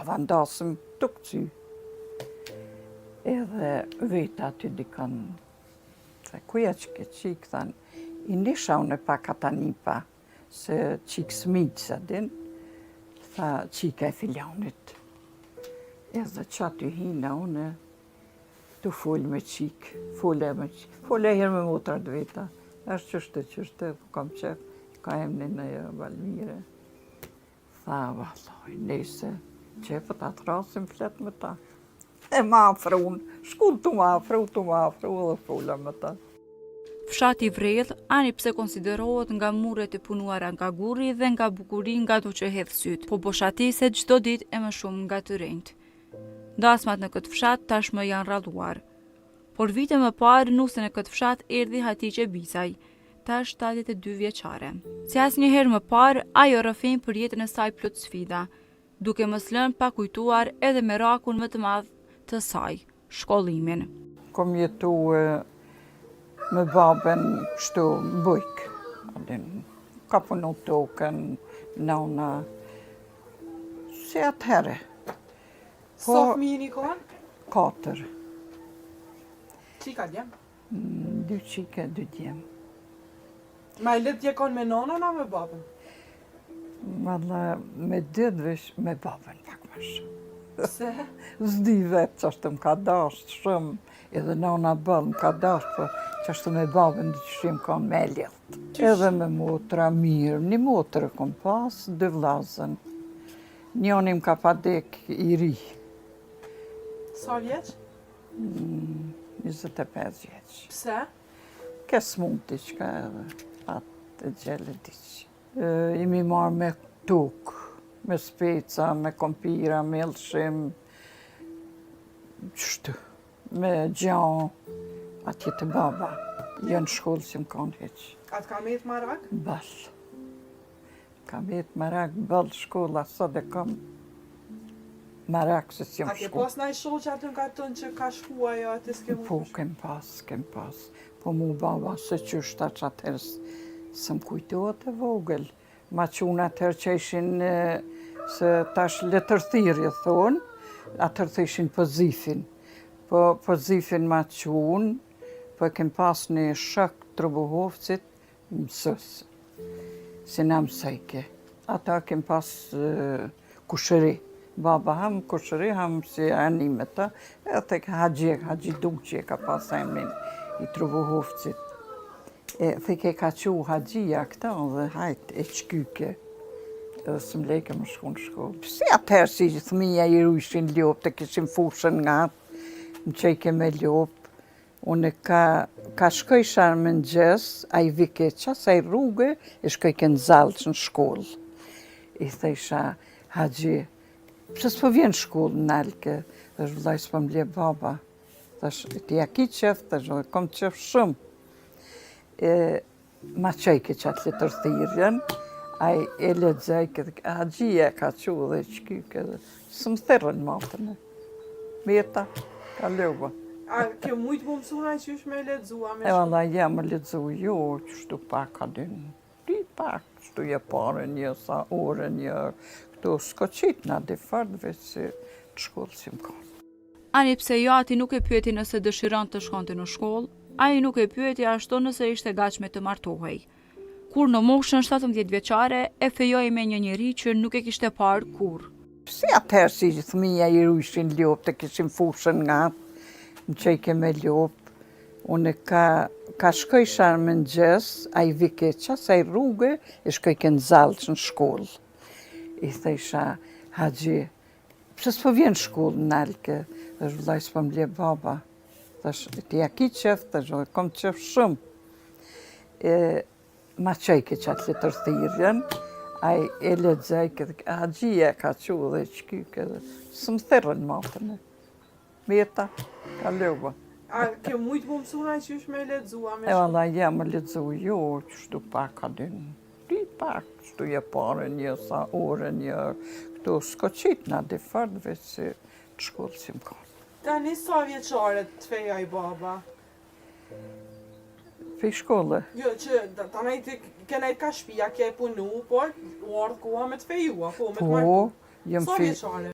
vendosëm të këcy. Edhe vetë aty dikën, se kuja që ke qikë, thanë, i nisha unë pak ata nipa, se qikë smiqë se din, tha qika e filionit. Edhe që aty hina unë, të full me qikë, full e herë me motrat veta. Është qështë, kam qef, ka emnin e Valmire. Tha, vallaj, nese, qefët atë rasim flet me ta. E ma afrun, shkull të ma afru, edhe fulla me ta. Fshati Vrellë, ani pse konsiderohet nga muret e punuara nga Gurri dhe nga bukurin nga do që hedhë sytë, po boshatise çdo ditë e më shumë nga të rinjtë. Dasmat në këtë fshat tashmë janë rradhuar. Por vite më parë nusën e këtë fshat erdhi Hatiqe Bisaj, tash 72 vjeçare. Si asnjëherë më parë, ajo rrëfim për jetën e saj plot sfida, duke mos lënë pa kujtuar edhe merakun më të madh të saj, shkollimin. Kom jetu me babën kështu bujk. Ka punu tokën, nona, si atëherë. Sa fëmijë një kanë? 4. Qika djem? 2 qike, 2 djem. Ma e letë kanë me nonën a me babën? Valla, me didhvish, me babën pak më shumë. Se? Zdi vetë që ashtë më ka dasht shumë, edhe nona bëllë më ka dasht, po që ashtë me babën dhe qëshim ka me ljetë. Edhe me motra mirë, një motrë kom pas, 2 vlazën. Njonim ka pa dek i ri. Sa vjeç? 25 vjeç. Pse? Kes mund t'i qka edhe, atë e gjellë diqë. Imi marrë me tukë, me speca, me kompira, me lëshim, qështu, me gjanë, atje të baba. Jënë shkollë si më kanë heqë. Atë ka me të marak? Ballë. Ka me të marak, ballë shkolla, sa dhe kam marak se si A më ke shkollë. pas na i shoqë aty nga tënë që ka shku ajo aty s'ke mu? Po, kem pas. Po mu baba se qështë atë atërës, së më kujtohet e vogël. Ma qunë atër që ishin, se tash letërthirje thonë, atër të ishin pozifin. Po pozifin ma qunë, po e kem pas një shok të Rubuhovcit, mësës, si në mësejke. Ata kem pas kushëri. Baba ham kushëri, ham si animeta, e të Haji Duqi ka pas emnin i Trubuhovcit. Thike ka qu Hajia këta dhe hajt e qkyke, edhe së mleke më shku në shkollë. Si atëherë si thëmija i rujshin ljop, të kishim fushën nga atë, më qejke me ljop. Unë ka shkojsha në mëngjes, a i vike qasaj rrugë, e shkojke në zalë që në shkollë. I thejsha, Haji, pse s'po vjen shkollë në Nalke, dhe vëllaj s'po m'lje baba. Thash, ti a ki qef, thash, kom qef shumë. Ma qejke qatë letërthirjen, a e lexojke, Hajia ka qu dhe qkyke, së më thërën matën. Meta, ka lëva. A ke mujtë mu mësuna që ish me ledzua? E valla, jam me ledzu, jo, qështu pak adin, ti pak, qështu je pare një, sa ore një, këtu s'ko qitë nga difardve si të shkollë si më kanë. Ani pse jo ati nuk e pyeti nëse dëshiron të shkonte në shkollë, ai nuk e pyeti ashtu nëse ishte gatshme të martohej. Kur në moshën 17 vjeçare e fejoi me një njeri që nuk e kishte parë kurrë. Si atëherë si thëmija i rujshin ljop, të kishim fushën nga atë, më qejke me ljop. Unë ka shkojsha në mëngjes, a i vike qasaj rrugë, e shkojke në zalë që në shkollë. I thejsha, Haji, pse s'po vjen shkollë në Nalke, dhe vëllaj s'po m'lje baba. Thash, ti a ki qef, thash, kom qef shumë. Ma qejke qatë letërthirjen, a e lexojke, Hajia ka qu dhe qkyke, së më thërën matën. Meta, ka lëva. A ke mujtë mu mësuna që ish me ledzua? E valla, jam me ledzu, jo, qështu pak adin, ti pak, qështu je pare një, sa ore një, këtu s'ko qitë nga difardve si të shkollë si më kanë. Tani sa vjeçare të feja i baba? Fej shkolle? Jo, që tani kena i ka shpia, ke punu, por u ardhë koha me të fejua, po me të martu. Po, jem Sa fej... vjeçare?